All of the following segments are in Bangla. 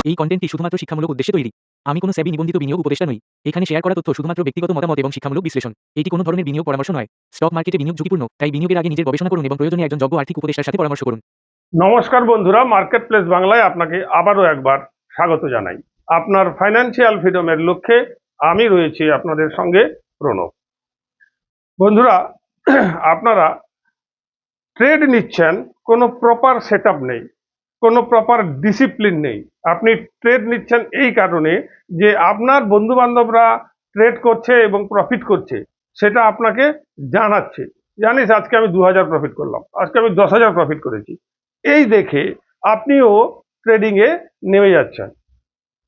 এই কন্টেন্টটি শুধুমাত্র শিক্ষামূলক উদ্দেশ্যে তৈরি। আমি কোনো সেবি নিবন্ধিত বিনিয়োগ উপদেষ্টা নই। এখানে শেয়ার করা তথ্য শুধুমাত্র ব্যক্তিগত মতামত এবং শিক্ষামূলক বিশ্লেষণ। এটি কোনো ধরনের বিনিয়োগ পরামর্শ নয়। স্টক মার্কেটে বিনিয়োগ ঝুঁকিপূর্ণ, তাই বিনিয়োগের আগে নিজের গবেষণা করুন এবং প্রয়োজনে একজন যোগ্য আর্থিক উপদেষ্টার সাথে পরামর্শ করুন। নমস্কার বন্ধুরা, মার্কেট প্লেস বাংলায় আপনাকে আবারও একবার স্বাগত জানাই। আপনার ফাইন্যান্সিয়াল ফ্রিডমের লক্ষ্যে আমি রয়েছি আপনাদের সঙ্গে প্রণব। বন্ধুরা, আপনারা ট্রেড নিচ্ছেন, কোনো প্রপার সেটআপ নেই, কোনো প্রপার ডিসিপ্লিন নেই। আপনি ট্রেড নিচ্ছেন এই কারণে যে আপনার বন্ধু বান্ধবরা ট্রেড করছে এবং প্রফিট করছে, সেটা আপনাকে জানাচ্ছে। জানিস আজকে আমি 2000 প্রফিট করলাম, আজকে আমি 10,000 প্রফিট করেছি। এই দেখে আপনিও ট্রেডিংয়ে নেমে যাচ্ছেন।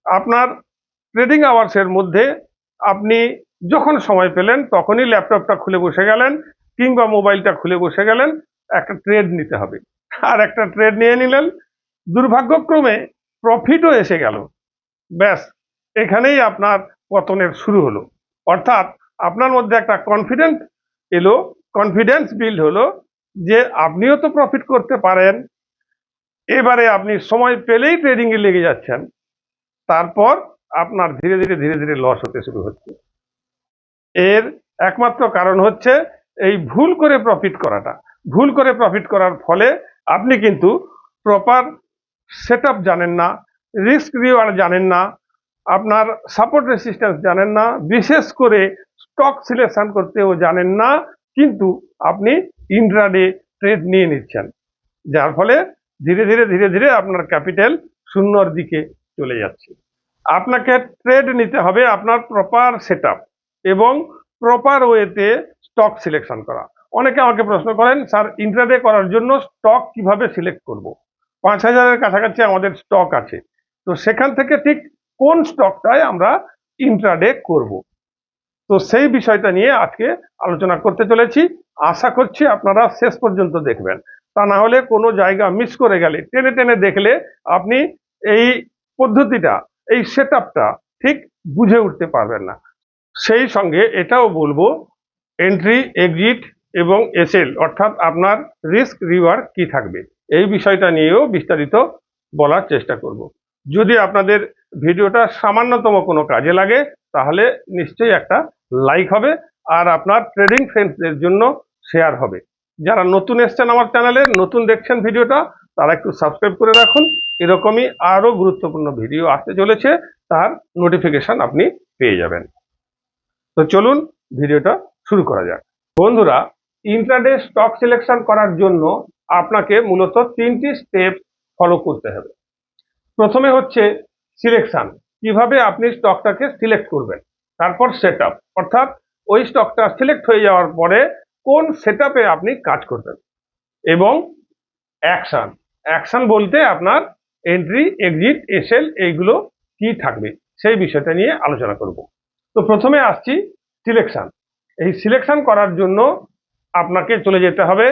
আপনার ট্রেডিং আওয়ার্সের মধ্যে আপনি যখন সময় পেলেন তখনই ল্যাপটপটা খুলে বসে গেলেন কিংবা মোবাইলটা খুলে বসে গেলেন, একটা ট্রেড নিতে হবে। আর একটা ট্রেড নিয়ে নিলেন, দুর্ভাগ্যক্রমে প্রফিটও এসে গেল। ব্যাস, এখানেই আপনার পতনের শুরু হলো। অর্থাৎ আপনার মধ্যে একটা কনফিডেন্স এলো, কনফিডেন্স বিল্ড হলো যে আপনিও তো প্রফিট করতে পারেন। এবারে আপনি সময় পেলেই ট্রেডিংয়ে লেগে যাচ্ছেন। তারপর আপনার ধীরে ধীরে লস হতে শুরু হচ্ছে। এর একমাত্র কারণ হচ্ছে এই ভুল করে প্রফিট করাটা। ভুল করে প্রফিট করার ফলে আপনি কিন্তু প্রপার সেটআপ জানেন না, রিস্ক রিওয়ার্ড জানেন না, আপনার সাপোর্ট রেসিস্ট্যান্স জানেন না, বিশেষ করে স্টক সিলেকশন করতেও জানেন না, কিন্তু আপনি ইন্ট্রাডে ট্রেড নিয়ে নিচ্ছেন, যার ফলে ধীরে ধীরে আপনার ক্যাপিটাল শূন্যর দিকে চলে যাচ্ছে। আপনাকে ট্রেড নিতে হবে আপনার প্রপার সেটআপ এবং প্রপার ওয়েতে স্টক সিলেকশন করা। অনেকে আমাকে প্রশ্ন করেন, স্যার ইন্ট্রাডে করার জন্য স্টক কিভাবে সিলেক্ট করব? 5,000-এর কাছাকাছি আমাদের স্টক আছে, তো সেখান থেকে ঠিক কোন স্টকটায় আমরা ইন্ট্রাডে করব, তো সেই বিষয়টা নিয়ে আজকে আলোচনা করতে চলেছি। আশা করছি আপনারা শেষ পর্যন্ত দেখবেন, তা না হলে কোনো জায়গা মিস করে গেলে, টেনে টেনে দেখলে আপনি এই পদ্ধতিটা, এই সেটআপটা ঠিক বুঝে উঠতে পারবেন না। সেই সঙ্গে এটাও বলবো, এন্ট্রি, এক্সিট এবং এসএল অর্থাৎ আপনার রিস্ক রিওয়ার্ড কি থাকবে, এই বিষয়টা নিয়েও বিস্তারিত বলার চেষ্টা করব। যদি আপনাদের ভিডিওটা সামান্যতম কোনো কাজে লাগে তাহলে নিশ্চয়ই একটা লাইক হবে, আর আপনার ট্রেডিং ফ্রেন্ডসদের জন্য শেয়ার হবে। যারা নতুন এসছেন আমার চ্যানেলে, নতুন দেখছেন ভিডিওটা, তারা একটু সাবস্ক্রাইব করে রাখুন। এরকমই আরো গুরুত্বপূর্ণ ভিডিও আসতে চলেছে, তার নোটিফিকেশন আপনি পেয়ে যাবেন। তো চলুন ভিডিওটা শুরু করা যাক। বন্ধুরা, ইন্ট্রাডে স্টক সিলেকশন করার জন্য আপনাকে মূলত 3টি স্টেপ ফলো করতে হবে। প্রথমে হচ্ছে সিলেকশন, কিভাবে আপনি স্টকটাকে সিলেক্ট করবেন। তারপর সেটআপ, অর্থাৎ ওই স্টকটা সিলেক্ট হয়ে যাওয়ার পরে কোন সেটআপে আপনি কাজ করবেন। এবং অ্যাকশন, অ্যাকশন বলতে আপনার এন্ট্রি, এক্সিট, এসএল এইগুলো কি থাকবে সেই বিষয়টা নিয়ে আলোচনা করব। তো প্রথমে আসছি সিলেকশন। এই সিলেকশন করার জন্য আপনাকে চলে যেতে হবে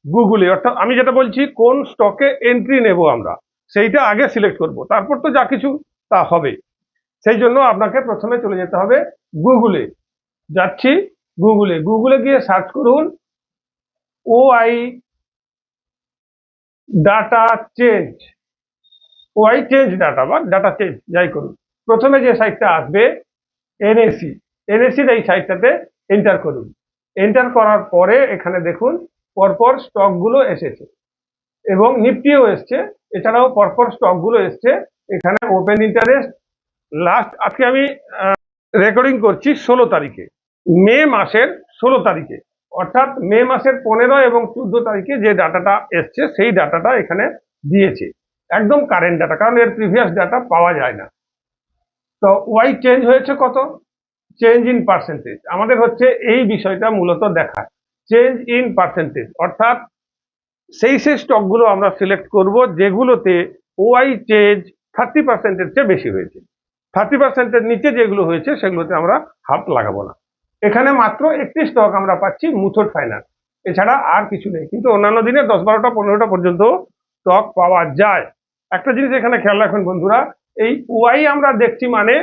গুগলে, অর্থাৎ আমি যেটা বলছি কোন স্টকে এন্ট্রি নেব আমরা সেইটা আগে সিলেক্ট করব, তারপর তো যা কিছু তা হবে। সেই জন্য আপনাকে প্রথমে চলে যেতে হবে গুগলে। যাচ্ছি গুগলে, গুগলে গিয়ে সার্চ করুন OI data change, OI change data বা ডাটা চেঞ্জ যাই করুন। প্রথমে যে সাইটটা আসবে এনএসি, এনএসির এই সাইটটাতে এন্টার করুন। এন্টার করার পরে এখানে দেখুন পরপর স্টকগুলো এসেছে এবং নিফটিও এসছে, এছাড়াও পরপর স্টকগুলো এসছে। এখানে ওপেন ইন্টারেস্ট লাস্ট, আজকে আমি রেকর্ডিং করছি 16 তারিখে, মে মাসের 16 তারিখে, অর্থাৎ মে মাসের 15 এবং 14 তারিখে যে ডাটাটা এসছে সেই ডাটাটা এখানে দিয়েছে, একদম কারেন্ট ডাটা, কারণ এর প্রিভিয়াস ডাটা পাওয়া যায় না। তো ওয়াই চেঞ্জ হয়েছে কত, চেঞ্জ ইন পার্সেন্টেজ, আমাদের হচ্ছে এই বিষয়টা মূলত দেখায় চেঞ্জ ইন পার্সেন্টেজ, অর্থাৎ সেই স্টকগুলো আমরা সিলেক্ট করব যেগুলোতে ওআই চেঞ্জ 30%-এর চেয়ে বেশি হয়েছে। 30%-এর নিচে যেগুলো হয়েছে সেগুলোতে আমরা হাত লাগাবো না। এখানে মাত্র একটি স্টক আমরা পাচ্ছি, মুথুট ফাইন্যান্স, এছাড়া আর কিছু নেই। কিন্তু অন্যান্য দিনে 10, 12টা, 15টা পর্যন্ত স্টক পাওয়া যায়। একটা জিনিস এখানে খেয়াল রাখুন বন্ধুরা, এই ওয়াই আমরা দেখছি মানে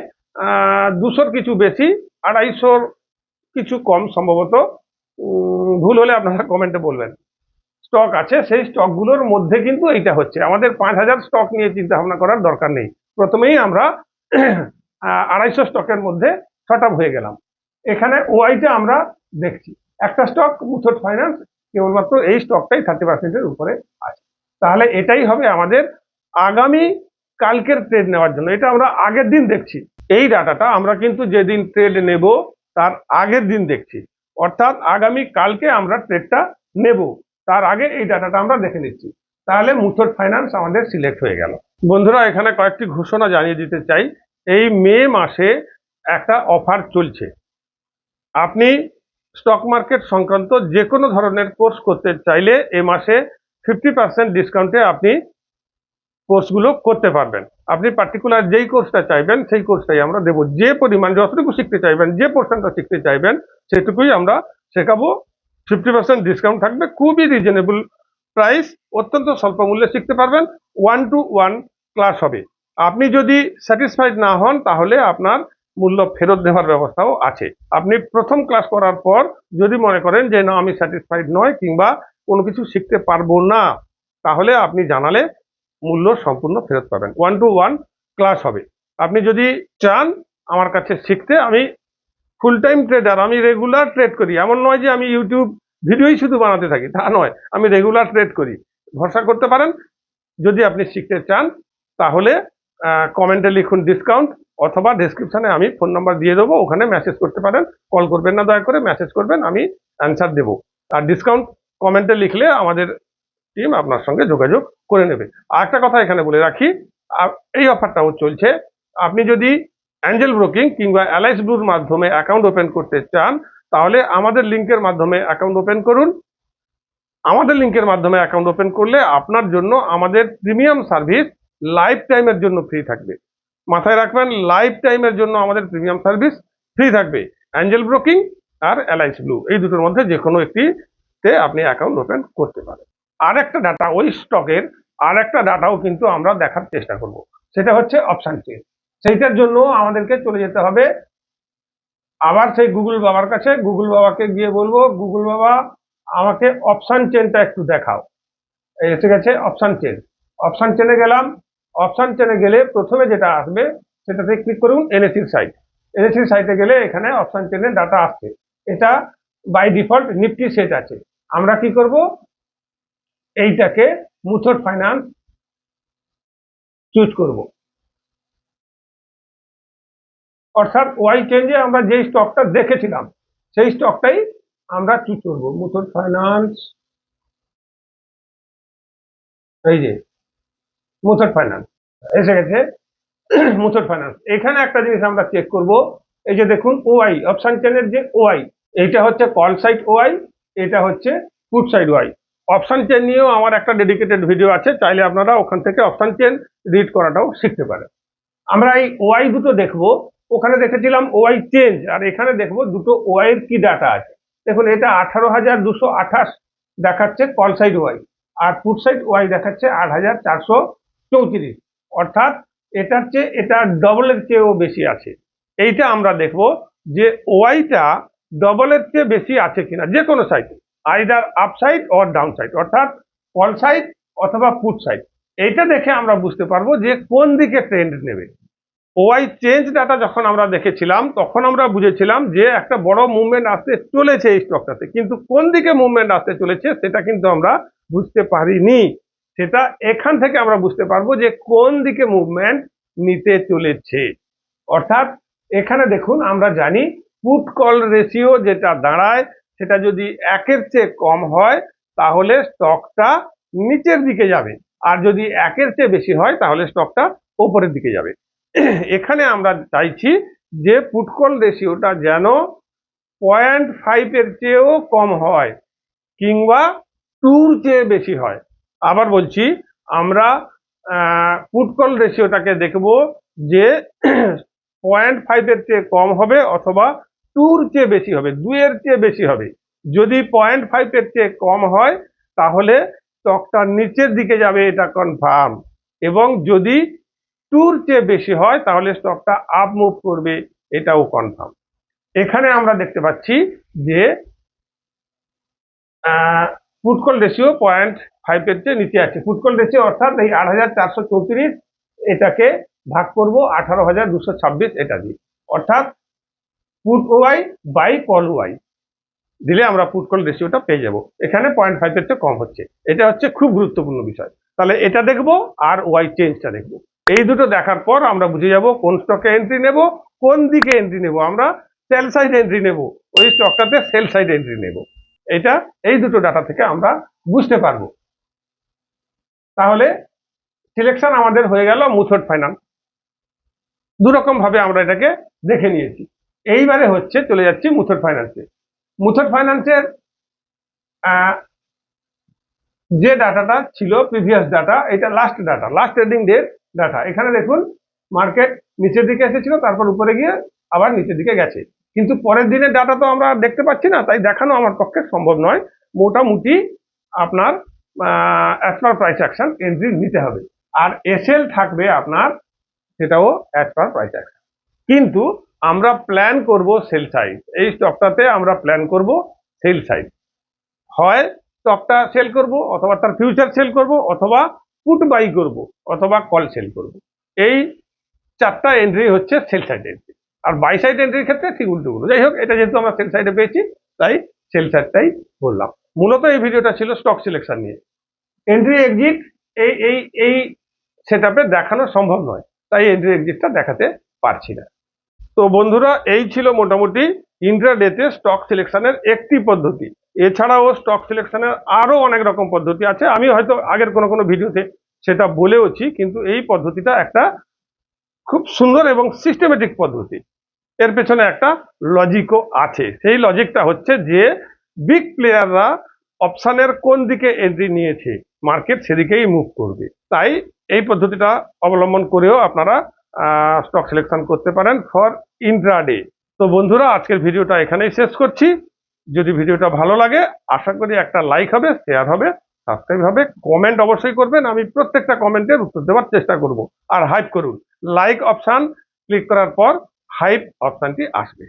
200-র কিছু বেশি, 250-র কিছু কম সম্ভবত, ভুল হলে আপনারা কমেন্টে বলবেন, স্টক আছে। সেই স্টকগুলোর মধ্যে কিন্তু এইটা হচ্ছে, আমাদের 5,000 স্টক নিয়ে চিন্তা ভাবনা করার দরকার নেই। প্রথমেই আমরা 250 স্টকের মধ্যে শর্ট আপ হয়ে গেলাম। এখানে ওআইটা আমরা দেখছি, একটা স্টক মুথুট ফাইন্যান্স, কেবলমাত্র এই স্টকটাই 30%-এর উপরে আছে। তাহলে এটাই হবে আমাদের আগামী কালকের ট্রেড নেওয়ার জন্য। এটা আমরা আগের দিন দেখছি, এই ডাটাটা আমরা কিন্তু যেদিন ট্রেড নেব তার আগের দিন দেখছি, অর্থাৎ আগামী কালকে আমরা ট্রেডটা নেব তার আগে এই ডাটাটা আমরা দেখে নিচ্ছি। তাহলে মুথুট ফাইন্যান্স আমাদের সিলেক্ট হয়ে গেল। বন্ধুরা, এখানে কয়েকটি ঘোষণা জানিয়ে দিতে চাই। এই মে মাসে একটা অফার চলছে। আপনি স্টক মার্কেট সংক্রান্ত যে কোনো ধরনের কোর্স করতে চাইলে এ মাসে 50% ডিসকাউন্টে আপনি কোর্সগুলো করতে পারবেন। আপনি পার্টিকুলার যেই কোর্সটা চাইবেন সেই কোর্সটাই আমরা দেবো। যে পরিমাণ যতটুকু শিখতে চাইবেন, যে পোর্শনটা শিখতে চাইবেন সেটুকুই আমরা শেখাবো। 50% ডিসকাউন্ট থাকবে, খুবই রিজনেবল প্রাইস, অত্যন্ত স্বল্প মূল্যে শিখতে পারবেন। 1-to-1 ক্লাস হবে। আপনি যদি স্যাটিসফাইড না হন তাহলে আপনার মূল্য ফেরত দেওয়ার ব্যবস্থাও আছে। আপনি প্রথম ক্লাস করার পর যদি মনে করেন যে না আমি স্যাটিসফাইড নয় কিংবা কোনো কিছু শিখতে পারবো না, তাহলে আপনি জানালে মূল্য সম্পূর্ণ ফেরত পাবেন। 1-to-1 ক্লাস হবে। আপনি যদি চান আমার কাছে শিখতে, আমি ফুল টাইম ট্রেডার, আমি রেগুলার ট্রেড করি, এমন নয় যে আমি ইউটিউব ভিডিওই শুধু বানাতে থাকি, তা নয়, আমি রেগুলার ট্রেড করি, ভরসা করতে পারেন। যদি আপনি শিখতে চান তাহলে কমেন্টে লিখুন ডিসকাউন্ট, অথবা ডেসক্রিপশনে আমি ফোন নাম্বার দিয়ে দেবো, ওখানে মেসেজ করতে পারেন। কল করবেন না, দয়া করে মেসেজ করবেন, আমি অ্যান্সার দেবো। আর ডিসকাউন্ট কমেন্টে লিখলে আমাদের টিম আপনার সঙ্গে যোগাযোগ করে নেবে। আর একটা কথা এখানে বলে রাখি, এই অফারটাও চলছে। আপনি যদি অ্যাঞ্জেল ব্রোকিং কিংবা এলআইস ব্লুর মাধ্যমে অ্যাকাউন্ট ওপেন করতে চান তাহলে আমাদের লিঙ্কের মাধ্যমে অ্যাকাউন্ট ওপেন করুন। আমাদের লিঙ্কের মাধ্যমে অ্যাকাউন্ট ওপেন করলে আপনার জন্য আমাদের প্রিমিয়াম সার্ভিস লাইফ টাইমের জন্য ফ্রি থাকবে। মাথায় রাখবেন, লাইফ টাইমের জন্য আমাদের প্রিমিয়াম সার্ভিস ফ্রি থাকবে। অ্যাঞ্জেল ব্রোকিং আর এলআইস ব্লু, এই দুটোর মধ্যে যে কোনো একটিতে আপনি অ্যাকাউন্ট ওপেন করতে পারেন। আর একটা ডাটা, ওই স্টকের আর একটা ডাটাও কিন্তু আমরা দেখার চেষ্টা করব, সেটা হচ্ছে অপশন চেন। সেইটার জন্য আমাদেরকে চলে যেতে হবে আবার সেই গুগল বাবার কাছে। গুগল বাবাকে গিয়ে বলবো, গুগল বাবা আমাকে অপশন চেনটা একটু দেখাও। এসে গেছে অপশন চেন। অপশন চেনে গেলাম। অপশন চেনে গেলে প্রথমে যেটা আসবে সেটাতে ক্লিক করুন এনএসির সাইট। এনএসির সাইটে গেলে এখানে অপশন চেনের ডাটা আসছে। এটা বাই ডিফল্ট নিফটি সেট আছে। আমরা কি করব, এইটাকে মুথুট ফাইন্যান্স চুজ করব। অর্থাৎ ওয়াই চেঞ্জে আমরা যে স্টকটা দেখেছিলাম সেই স্টকটাই আমরা চুজ করব। মুথুট ফাইন্যান্স, এই যে মুথুট ফাইন্যান্স এসে গেছে। মুথুট ফাইন্যান্স, এখানে একটা জিনিস আমরা চেক করব। এই যে দেখুন ওআই, অপশন চেনের যে ওআই, এইটা হচ্ছে কল সাইড ওআই, এটা হচ্ছে put side OI. Option chain নিয়েও আমার একটা ডেডিকেটেড ভিডিও আছে, চাইলে আপনারা ওখান থেকে অপশন চেন রিড করাটাও শিখতে পারেন। আমরা এই ওআই দুটো দেখবো। ওখানে দেখেছিলাম ওআই চেঞ্জ, আর এখানে দেখবো দুটো ওআই এর কি ডাটা আছে। দেখুন এটা 18,228 দেখাচ্ছে কল সাইড ওআই, আর পুট সাইড ওআই দেখাচ্ছে 8,434। অর্থাৎ এটার চেয়ে এটা ডবলের চেয়েও বেশি আছে। এইটা আমরা দেখবো যে ওআইটা ডবলের চেয়ে বেশি আছে কিনা যে কোনো সাইডে, either upside or down side, অর্থাৎ কল সাইড অথবা পুট সাইড। এইটা দেখে আমরা বুঝতে পারবো যে কোন দিকে ট্রেন্ড নেবে। ওআই চেঞ্জ ডাটা যখন আমরা দেখেছিলাম তখন আমরা বুঝেছিলাম যে একটা বড় মুভমেন্ট আসতে চলেছে এই স্টকটাতে, কিন্তু কোন দিকে মুভমেন্ট আসতে চলেছে সেটা কিন্তু আমরা বুঝতে পারিনি। সেটা এখান থেকে আমরা বুঝতে পারবো যে কোন দিকে মুভমেন্ট নিতে চলেছে। অর্থাৎ এখানে দেখুন আমরা জানি পুট কল রেশিও যেটা দাঁড়ায় সেটা যদি 1-এর চেয়ে কম হয় তাহলে স্টকটা নিচের দিকে যাবে, আর যদি 1-এর চেয়ে বেশি হয় তাহলে স্টকটা উপরের দিকে যাবে। এখানে আমরা চাইছি যে পুট কল রেশিওটা যেন 0.5-এর চেয়েও কম হয় কিংবা 2-র চেয়ে বেশি হয়। আবার বলছি, আমরা পুট কল রেশিওটাকে দেখব যে 0.5-এর চেয়ে কম হবে অথবা 2-র চেয়ে বেশি হবে, 2-এর চেয়ে বেশি হবে। যদি 0.5-এর চেয়ে কম হয় তাহলে স্টকটা নিচের দিকে যাবে, এটা কনফার্ম। এবং যদি 2-র চেয়ে বেশি হয় তাহলে স্টকটা আপ মুভ করবে, এটাও কনফার্ম। এখানে আমরা দেখতে পাচ্ছি যে পুট কল রেশিও 0.5-এর চেয়ে নিচে আছে। পুট কল রেশিও অর্থাৎ এই 8,434 এটাকে ভাগ করব 18,226 এটা দিয়ে, অর্থাৎ পুট ওয়াই বাই কল ওয়াই দিলে আমরা পুট কল রেশিওটা পেয়ে যাব। এখানে 0.5 এর চেয়ে কম হচ্ছে, এটা হচ্ছে খুব গুরুত্বপূর্ণ বিষয়। তাহলে এটা দেখবো আর ওয়াই চেঞ্জটা দেখবো। এই দুটো দেখার পর আমরা বুঝে যাব কোন স্টকে এন্ট্রি নেব, কোন দিকে এন্ট্রি নেব। আমরা সেল সাইড এন্ট্রি নেব, ওই স্টকটাতে সেল সাইড এন্ট্রি নেব। এটা এই দুটো ডাটা থেকে আমরা বুঝতে পারবো। তাহলে সিলেকশন আমাদের হয়ে গেল মুথুট ফাইন্যান্স। দুরকম ভাবে আমরা এটাকে দেখে নিয়েছি। এইবারে হচ্ছে চলে যাচ্ছি মুথুট ফাইন্যান্সে। মুথুট ফাইন্যান্সের যে ডাটাটা ছিল প্রিভিয়াস ডাটা, এটা লাস্ট ডাটা, লাস্ট ট্রেডিং ডের ডাটা। এখানে দেখুন মার্কেট নিচের দিকে এসেছিল, তারপর উপরে গিয়ে আবার নিচের দিকে গেছে, কিন্তু পরের দিনের ডাটা তো আমরা দেখতে পাচ্ছি না, তাই দেখানো আমার পক্ষে সম্ভব নয়। মোটামুটি আপনার as per price action entry নিতে হবে, আর এসএল থাকবে আপনার, সেটাও অ্যাজ পার প্রাইস অ্যাকশন। কিন্তু আমরা প্ল্যান করব সেল সাইড। এই স্টকটাতে আমরা প্ল্যান করব সেল সাইড, হয় স্টকটা সেল করব, অথবা তার ফিউচার সেল করব, অথবা পুট বাই করব, অথবা কল সেল করব। এই চারটা এন্ট্রি হচ্ছে সেল সাইড এন্ট্রি। আর বাই সাইড এন্ট্রির ক্ষেত্রে ঠিক উল্টোগুলো। যাই হোক, এটা যেহেতু আমরা সেল সাইডে পেয়েছি তাই সেল সাইডটাই বললাম। মূলত এই ভিডিওটা ছিল স্টক সিলেকশন নিয়ে। এন্ট্রি এক্সিট এই এই এই সেটআপে দেখানো সম্ভব নয়, তাই এন্ট্রি এক্সিটটা দেখাতে পারছি না। তো বন্ধুরা, এই ছিল মোটামুটি ইন্ট্রাডেতে স্টক সিলেকশনের একটি পদ্ধতি। এছাড়াও স্টক সিলেকশনের আরো অনেক রকম পদ্ধতি আছে, আমি হয়তো আগের কোনো ভিডিওতে সেটা বলেওছি, কিন্তু এই পদ্ধতিটা একটা খুব সুন্দর এবং সিস্টেমেটিক পদ্ধতি। এর পেছনে একটা লজিকও আছে। সেই লজিকটা হচ্ছে যে বিগ প্লেয়াররা অপশনের কোন দিকে এন্ট্রি নিয়েছে, মার্কেট সেদিকেই মুভ করবে। তাই এই পদ্ধতিটা অবলম্বন করেও আপনারা স্টক সিলেকশন করতে পারেন ফর ইন্ট্রাডে। তো বন্ধুরা, আজকের ভিডিওটা এখানেই শেষ করছি। যদি ভিডিওটা ভালো লাগে, আশা করি একটা লাইক হবে, শেয়ার হবে, সাবস্ক্রাইব হবে, কমেন্ট অবশ্যই করবেন। আমি প্রত্যেকটা কমেন্টের উত্তর দেওয়ার চেষ্টা করব। আর হাইপ করুন, লাইক অপশন ক্লিক করার পর হাইপ অপশনটি আসবে।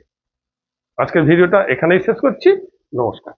আজকের ভিডিওটা এখানেই শেষ করছি। নমস্কার।